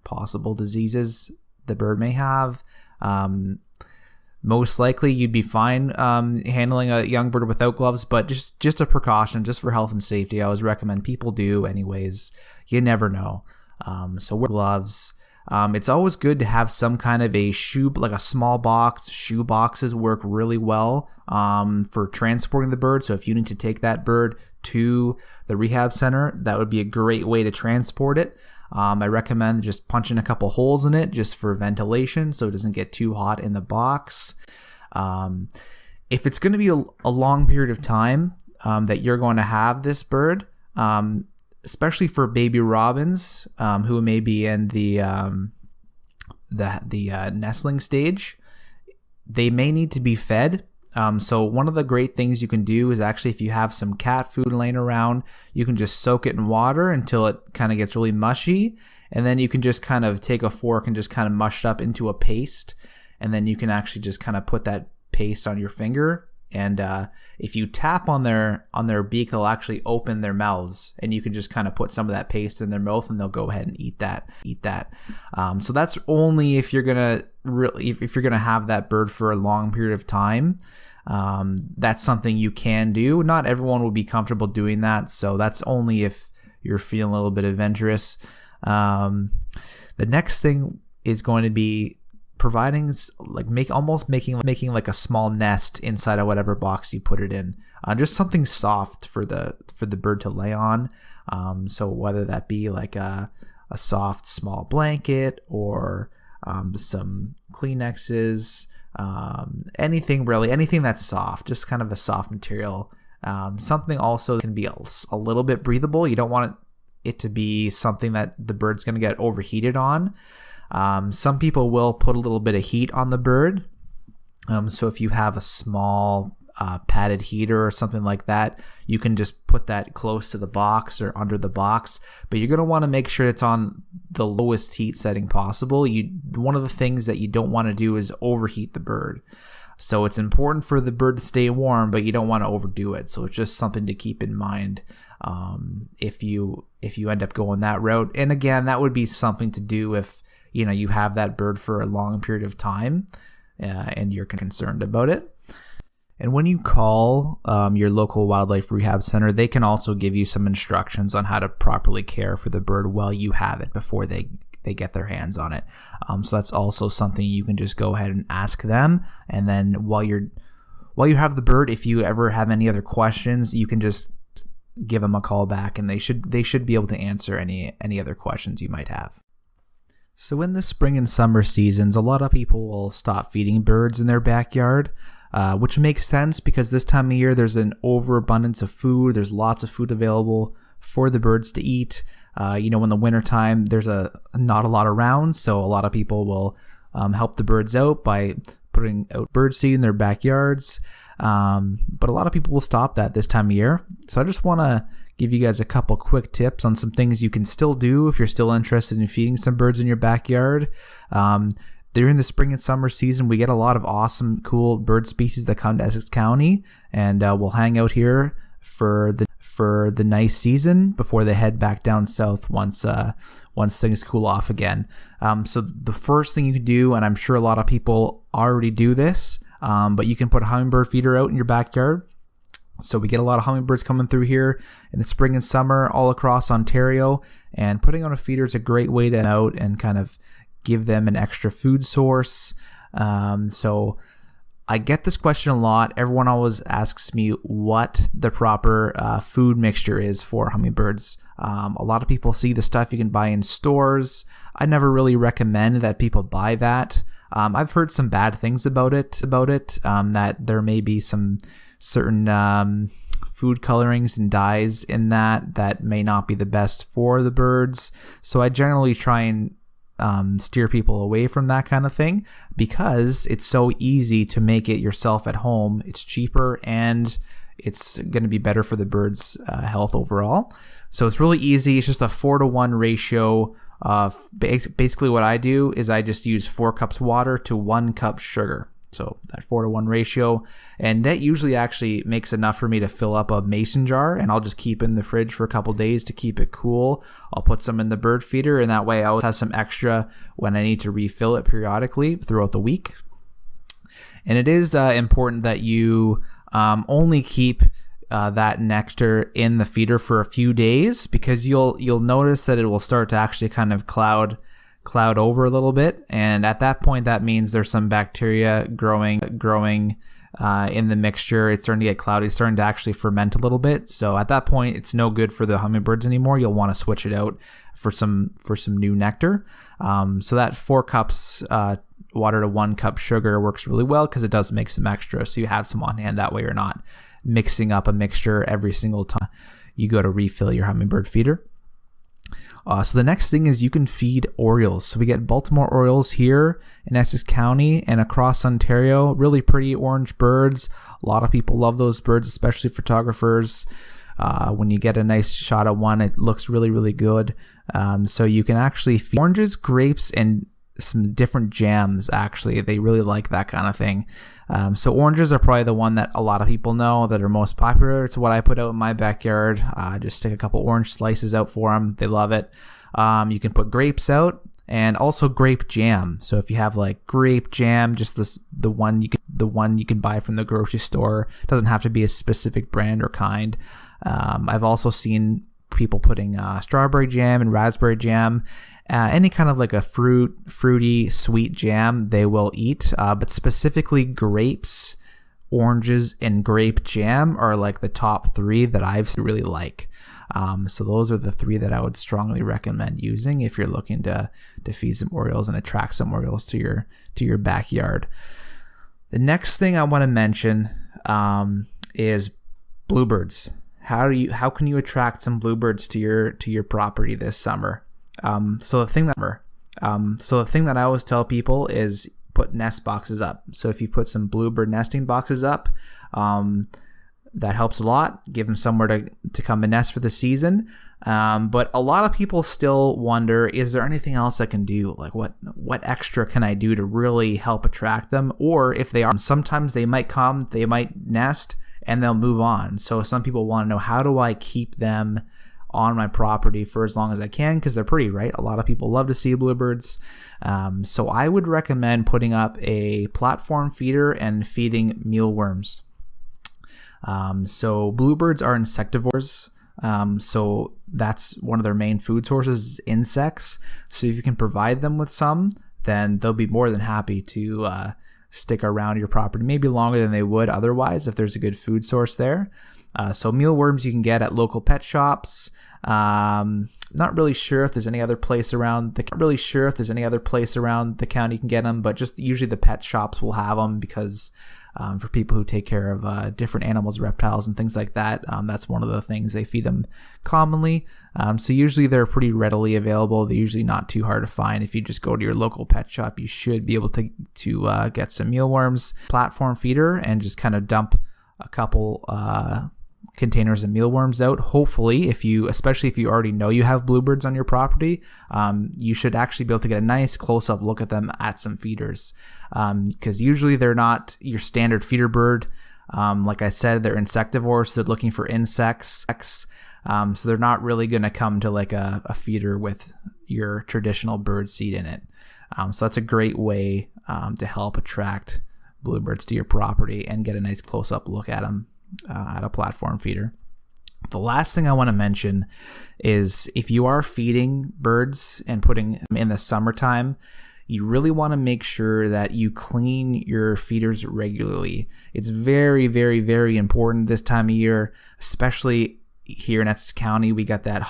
possible diseases the bird may have. Most likely you'd be fine handling a young bird without gloves, but just a precaution, just for health and safety, I always recommend people do anyways. You never know. So wear gloves. It's always good to have some kind of a shoe, like a small box. Shoe boxes work really well for transporting the bird. So if you need to take that bird to the rehab center, that would be a great way to transport it. I recommend just punching a couple holes in it just for ventilation so it doesn't get too hot in the box. If it's going to be a long period of time that you're going to have this bird, especially for baby robins who may be in the nestling stage, they may need to be fed. So one of the great things you can do is actually, if you have some cat food laying around, you can just soak it in water until it kind of gets really mushy, and then you can just kind of take a fork and just kind of mush it up into a paste, and then you can actually just kind of put that paste on your finger, and if you tap on their beak, they'll actually open their mouths, and you can just kind of put some of that paste in their mouth, and they'll go ahead and eat that. So that's only if you're gonna if you're gonna have that bird for a long period of time. That's something you can do. Not everyone will be comfortable doing that, so that's only if you're feeling a little bit adventurous. The next thing is going to be providing, like, making like a small nest inside of whatever box you put it in. Just something soft for the bird to lay on. So whether that be like a soft small blanket, or some Kleenexes, anything really, anything that's soft, just kind of a soft material. Something also that can be a little bit breathable. You don't want it to be something that the bird's going to get overheated on. Some people will put a little bit of heat on the bird. So if you have a small padded heater or something like that, you can just put that close to the box or under the box, but you're going to want to make sure it's on the lowest heat setting possible. One of the things that you don't want to do is overheat the bird. So it's important for the bird to stay warm, but you don't want to overdo it. So it's just something to keep in mind if you end up going that route. And again, that would be something to do if you have that bird for a long period of time and you're concerned about it. And when you call your local wildlife rehab center, they can also give you some instructions on how to properly care for the bird while you have it before they get their hands on it. So that's also something you can just go ahead and ask them. And then while you have the bird, if you ever have any other questions, you can just give them a call back, and they should be able to answer any other questions you might have. So in the spring and summer seasons, a lot of people will stop feeding birds in their backyard. Which makes sense because this time of year there's an overabundance of food. There's lots of food available for the birds to eat. In the wintertime there's not a lot around, so a lot of people will help the birds out by putting out bird seed in their backyards. But a lot of people will stop that this time of year. So I just want to give you guys a couple quick tips on some things you can still do if you're still interested in feeding some birds in your backyard. During the spring and summer season, we get a lot of awesome, cool bird species that come to Essex County, and we'll hang out here for the nice season before they head back down south once things cool off again. So the first thing you can do, and I'm sure a lot of people already do this, but you can put a hummingbird feeder out in your backyard. So we get a lot of hummingbirds coming through here in the spring and summer all across Ontario, and putting on a feeder is a great way to out and kind of give them an extra food source. So I get this question a lot. Everyone always asks me what the proper food mixture is for hummingbirds. A lot of people see the stuff you can buy in stores. I never really recommend that people buy that. I've heard some bad things about it, that there may be some certain food colorings and dyes in that may not be the best for the birds. So I generally try and steer people away from that kind of thing because it's so easy to make it yourself at home. It's cheaper and it's going to be better for the birds' health overall. So it's really easy. It's just a 4-to-1 ratio. Basically what I do is I just use 4 cups water to 1 cup sugar. So that 4-to-1 ratio, and that usually actually makes enough for me to fill up a mason jar, and I'll just keep it in the fridge for a couple days to keep it cool. I'll put some in the bird feeder, and that way I always have some extra when I need to refill it periodically throughout the week. And it is important that you only keep that nectar in the feeder for a few days, because you'll notice that it will start to actually kind of cloud over a little bit, and at that point that means there's some bacteria growing in the mixture. It's starting to get cloudy, it's starting to actually ferment a little bit. So at that point it's no good for the hummingbirds anymore. You'll want to switch it out for some new nectar. So that 4 cups water to 1 cup sugar works really well because it does make some extra, so you have some on hand. That way you're not mixing up a mixture every single time you go to refill your hummingbird feeder. So the next thing is you can feed orioles. So we get Baltimore orioles here in Essex County and across Ontario. Really pretty orange birds. A lot of people love those birds, especially photographers. When you get a nice shot of one, it looks really, really good. So you can actually feed oranges, grapes, and some different jams. Actually, they really like that kind of thing. So oranges are probably the one that a lot of people know that are most popular. It's what I put out in my backyard. Just stick a couple orange slices out for them. They love it. You can put grapes out and also grape jam. So if you have like grape jam, just the one you can buy from the grocery store. It doesn't have to be a specific brand or kind. I've also seen people putting strawberry jam and raspberry jam. Any kind of like a fruity, sweet jam they will eat, but specifically grapes oranges and grape jam are like the top 3 that I've really like. So those are the 3 that I would strongly recommend using if you're looking to feed some Orioles and attract some Orioles to your backyard. The next thing I want to mention is bluebirds. How can you attract some bluebirds to your property this summer? So the thing that I always tell people is put nest boxes up. So if you put some bluebird nesting boxes up, that helps a lot. Give them somewhere to come and nest for the season. But a lot of people still wonder, is there anything else I can do? Like what extra can I do to really help attract them? Or if they are, sometimes they might come, they might nest, and they'll move on. So some people want to know, how do I keep them on my property for as long as I can? Because they're pretty, right? A lot of people love to see bluebirds. So I would recommend putting up a platform feeder and feeding mealworms. So bluebirds are insectivores. So that's one of their main food sources is insects. So if you can provide them with some, then they'll be more than happy to stick around your property, maybe longer than they would otherwise if there's a good food source there. So mealworms you can get at local pet shops. Not really sure if there's any other place around the county you can get them, but just usually the pet shops will have them because for people who take care of different animals, reptiles, and things like that, that's one of the things they feed them commonly. So usually they're pretty readily available. They're usually not too hard to find. If you just go to your local pet shop, you should be able to get some mealworms, platform feeder, and just kind of dump a couple containers of mealworms out. Hopefully, especially if you already know you have bluebirds on your property, you should actually be able to get a nice close-up look at them at some feeders, because usually they're not your standard feeder bird. Like I said, they're insectivores, so they're looking for insects. So they're not really going to come to like a feeder with your traditional bird seed in it. So that's a great way to help attract bluebirds to your property and get a nice close-up look at them at a platform feeder. The last thing I want to mention is if you are feeding birds and putting them in the summertime, you really want to make sure that you clean your feeders regularly. It's very, very, very important this time of year, especially here in Essex County. We got that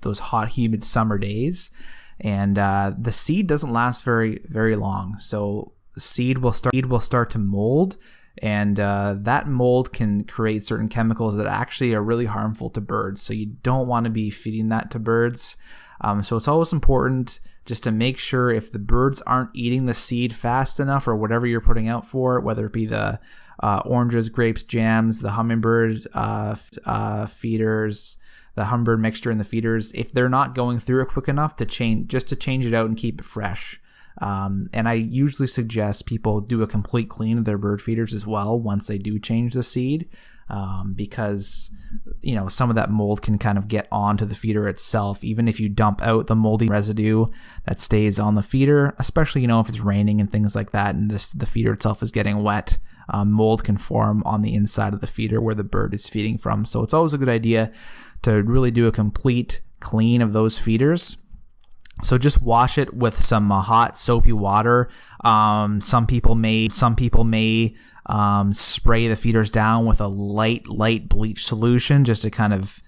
those hot, humid summer days, and the seed doesn't last very, very long. So seed will start to mold, and that mold can create certain chemicals that actually are really harmful to birds. So you don't want to be feeding that to birds. So it's always important just to make sure if the birds aren't eating the seed fast enough or whatever you're putting out for it, whether it be the oranges, grapes, jams, the hummingbird feeders, the hummingbird mixture in the feeders, if they're not going through it quick enough to change it out and keep it fresh. And I usually suggest people do a complete clean of their bird feeders as well once they do change the seed, because some of that mold can kind of get onto the feeder itself. Even if you dump out the moldy residue that stays on the feeder, especially if it's raining and things like that, and the feeder itself is getting wet, mold can form on the inside of the feeder where the bird is feeding from. So it's always a good idea to really do a complete clean of those feeders. So just wash it with some hot soapy water. Some people may spray the feeders down with a light bleach solution just to kind of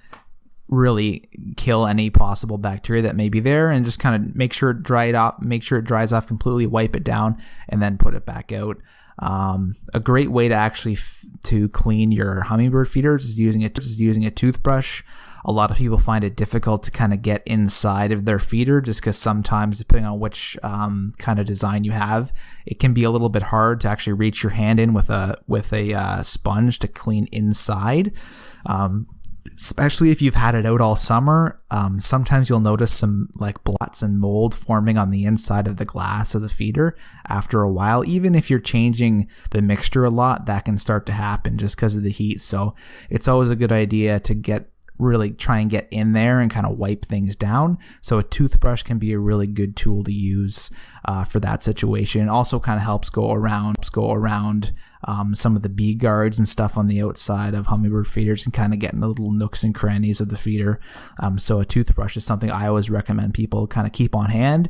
really kill any possible bacteria that may be there, and just kind of make sure it dries off completely, wipe it down, and then put it back out. A great way to actually to clean your hummingbird feeders is using a toothbrush. A lot of people find it difficult to kind of get inside of their feeder just because sometimes, depending on which kind of design you have, it can be a little bit hard to actually reach your hand in with a sponge to clean inside. Especially if you've had it out all summer, sometimes you'll notice some like blots and mold forming on the inside of the glass of the feeder after a while. Even if you're changing the mixture a lot, that can start to happen just because of the heat. So it's always a good idea to get really try and get in there and kind of wipe things down. So a toothbrush can be a really good tool to use for that situation. It also kind of helps go around some of the bee guards and stuff on the outside of hummingbird feeders and kind of get in the little nooks and crannies of the feeder. So a toothbrush is something I always recommend people kind of keep on hand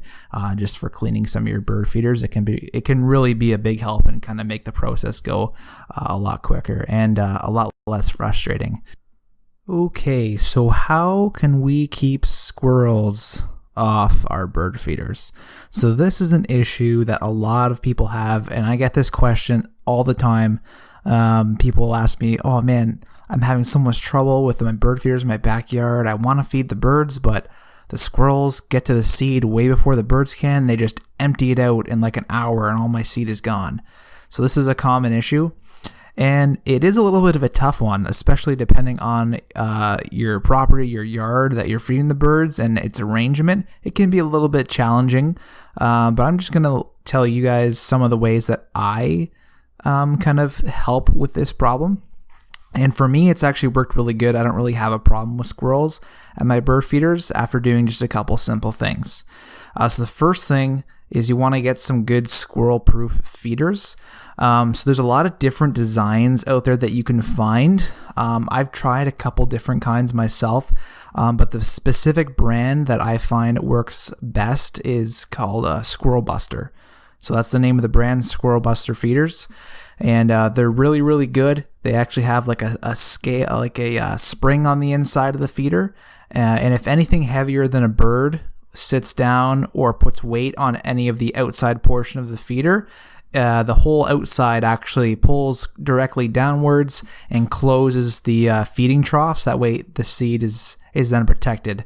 just for cleaning some of your bird feeders. It can really be a big help and kind of make the process go a lot quicker and a lot less frustrating. Okay, so how can we keep squirrels off our bird feeders? So this is an issue that a lot of people have, and I get this question all the time. People ask me, oh man, I'm having so much trouble with my bird feeders in my backyard. I want to feed the birds, but the squirrels get to the seed way before the birds can. They just empty it out in like an hour and all my seed is gone. So this is a common issue. And it is a little bit of a tough one, especially depending on your property, your yard that you're feeding the birds and its arrangement. It can be a little bit challenging, but I'm just going to tell you guys some of the ways that I kind of help with this problem. And for me, it's actually worked really good. I don't really have a problem with squirrels at my bird feeders after doing just a couple simple things. So the first thing is you want to get some good squirrel-proof feeders. So there's a lot of different designs out there that you can find. I've tried a couple different kinds myself, but the specific brand that I find works best is called Squirrel Buster. So that's the name of the brand, Squirrel Buster feeders. And they're really, really good. They actually have like a scale, like a spring on the inside of the feeder. And if anything heavier than a bird sits down or puts weight on any of the outside portion of the feeder, the whole outside actually pulls directly downwards and closes the feeding troughs. That way the seed is then protected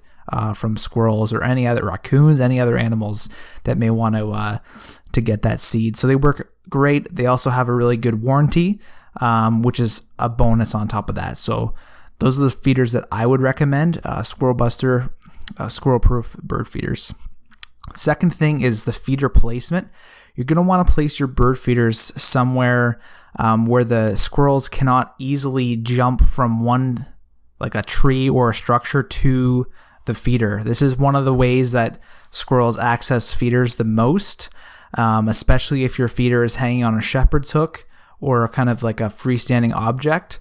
from squirrels or any other raccoons, any other animals that may want to get that seed. So they work great. They also have a really good warranty, which is a bonus on top of that. So those are the feeders that I would recommend, Squirrel Buster, squirrel-proof bird feeders. Second thing is the feeder placement. You're going to want to place your bird feeders somewhere where the squirrels cannot easily jump from one, like a tree or a structure, to the feeder. This is one of the ways that squirrels access feeders the most, especially if your feeder is hanging on a shepherd's hook or kind of like a freestanding object.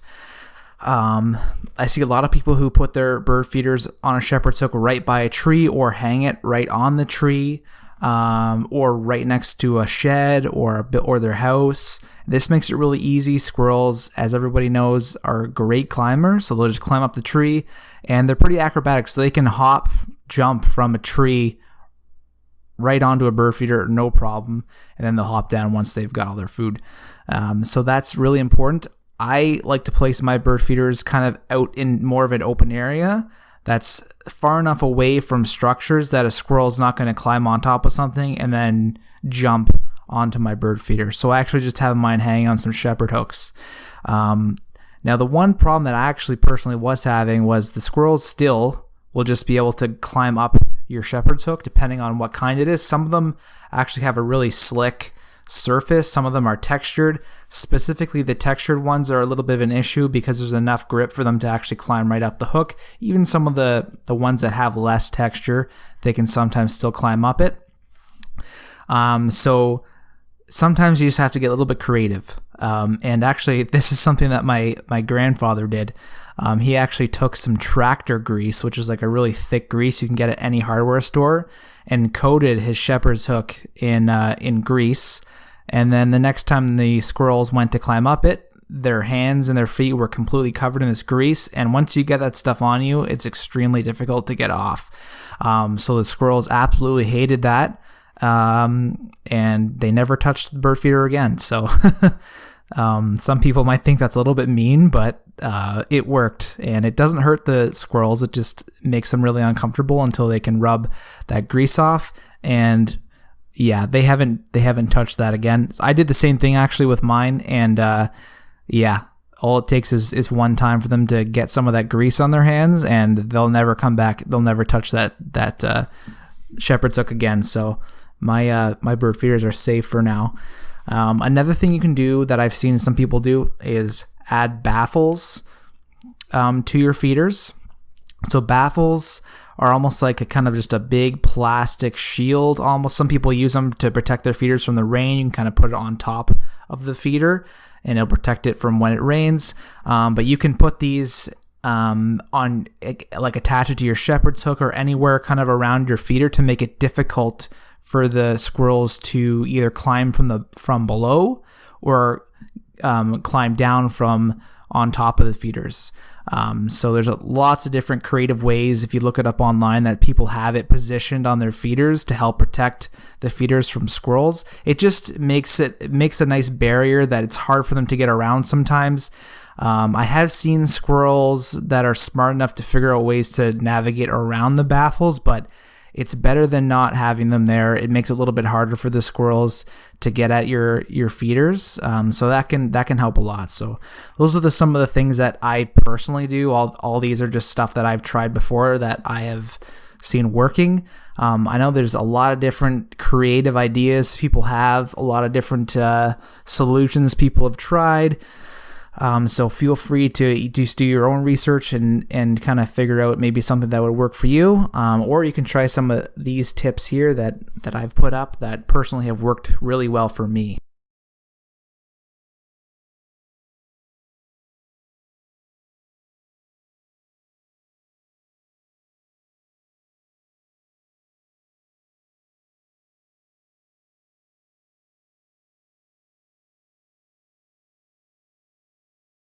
I see a lot of people who put their bird feeders on a shepherd's hook right by a tree or hang it right on the tree, or right next to a shed or their house. This makes it really easy. Squirrels, as everybody knows, are great climbers, so they'll just climb up the tree, and they're pretty acrobatic, so they can jump from a tree right onto a bird feeder, no problem, and then they'll hop down once they've got all their food. So that's really important. I like to place my bird feeders kind of out in more of an open area that's far enough away from structures that a squirrel is not going to climb on top of something and then jump onto my bird feeder. So I actually just have mine hanging on some shepherd hooks. Now, the one problem that I actually personally was having was the squirrels still will just be able to climb up your shepherd's hook depending on what kind it is. Some of them actually have a really slick surface. Some of them are textured. Specifically, the textured ones are a little bit of an issue because there's enough grip for them to actually climb right up the hook. Even some of the ones that have less texture, they can sometimes still climb up it. So sometimes you just have to get a little bit creative. And actually, this is something that my grandfather did. He actually took some tractor grease, which is like a really thick grease you can get at any hardware store, and coated his shepherd's hook in grease. And then the next time the squirrels went to climb up it, their hands and their feet were completely covered in this grease. And once you get that stuff on you, it's extremely difficult to get off. So the squirrels absolutely hated that. And they never touched the bird feeder again. So some people might think that's a little bit mean, but it worked. And it doesn't hurt the squirrels. It just makes them really uncomfortable until they can rub that grease off. And yeah, they haven't touched that again. I did the same thing actually with mine, and yeah, all it takes is one time for them to get some of that grease on their hands, and they'll never come back. They'll never touch that shepherd's hook again. So my bird feeders are safe for now. Another thing you can do that I've seen some people do is add baffles to your feeders. So baffles are almost like a kind of just a big plastic shield. Almost, some people use them to protect their feeders from the rain. You can kind of put it on top of the feeder, and it'll protect it from when it rains. But you can put these on, like, attach it to your shepherd's hook or anywhere kind of around your feeder to make it difficult for the squirrels to either climb from below or climb down from on top of the feeders. So there's lots of different creative ways, if you look it up online, that people have it positioned on their feeders to help protect the feeders from squirrels. It just makes a nice barrier that it's hard for them to get around sometimes. I have seen squirrels that are smart enough to figure out ways to navigate around the baffles, but it's better than not having them there. It makes it a little bit harder for the squirrels to get at your feeders. So that can help a lot. So those are some of the things that I personally do. All these are just stuff that I've tried before that I have seen working. I know there's a lot of different creative ideas people have, a lot of different solutions people have tried. So feel free to just do your own research and kind of figure out maybe something that would work for you. Or you can try some of these tips here that I've put up that personally have worked really well for me.